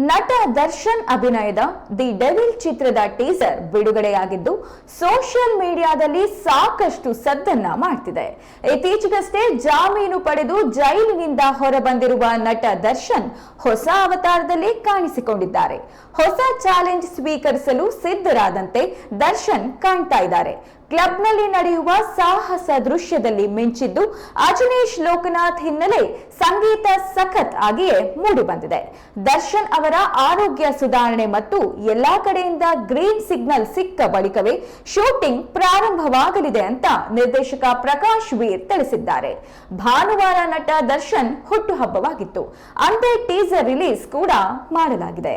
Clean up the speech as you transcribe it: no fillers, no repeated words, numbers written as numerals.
ನಟ ದರ್ಶನ್ ಅಭಿನಯದ the devil ಚಿತ್ರದ ಟೀಸರ್ ಬಿಡುಗಡೆಯಾಗಿದ್ದು ಸೋಷಿಯಲ್ ಮೀಡಿಯಾದಲ್ಲಿ ಸಾಕಷ್ಟು ಸದ್ದನ್ನ ಮಾಡ್ತಿದೆ. ಇತ್ತೀಚೆಗಷ್ಟೇ ಜಾಮೀನು ಪಡೆದು ಜೈಲಿನಿಂದ ಹೊರಬಂದಿರುವ ನಟ ದರ್ಶನ್ ಹೊಸ ಅವತಾರದಲ್ಲಿ ಕಾಣಿಸಿಕೊಂಡಿದ್ದಾರೆ. ಹೊಸ ಚಾಲೆಂಜ್ ಸ್ವೀಕರಿಸಲು ಸಿದ್ಧರಾದಂತೆ ದರ್ಶನ್ ಕಾಣ್ತಾ ಇದ್ದಾರೆ. ಕ್ಲಬ್ನಲ್ಲಿ ನಡೆಯುವ ಸಾಹಸ ದೃಶ್ಯದಲ್ಲಿ ಮಿಂಚಿದ್ದು ಅಜನೀಶ್ ಲೋಕನಾಥ್ ಹಿನ್ನೆಲೆ ಸಂಗೀತ ಸಖತ್ ಆಗಿಯೇ ಮೂಡಿ ಬಂದಿದೆ. ದರ್ಶನ್ ಅವರ ಆರೋಗ್ಯ ಸುಧಾರಣೆ ಮತ್ತು ಎಲ್ಲಾ ಕಡೆಯಿಂದ ಗ್ರೀನ್ ಸಿಗ್ನಲ್ ಸಿಕ್ಕ ಬಳಿಕವೇ ಶೂಟಿಂಗ್ ಪ್ರಾರಂಭವಾಗಲಿದೆ ಅಂತ ನಿರ್ದೇಶಕ ಪ್ರಕಾಶ್ ವೀರ್ ತಿಳಿಸಿದ್ದಾರೆ. ಭಾನುವಾರ ನಟ ದರ್ಶನ್ ಹುಟ್ಟುಹಬ್ಬವಾಗಿತ್ತು. ಅಂದೇ ಟೀಸರ್ ರಿಲೀಸ್ ಕೂಡ ಮಾಡಲಾಗಿದೆ.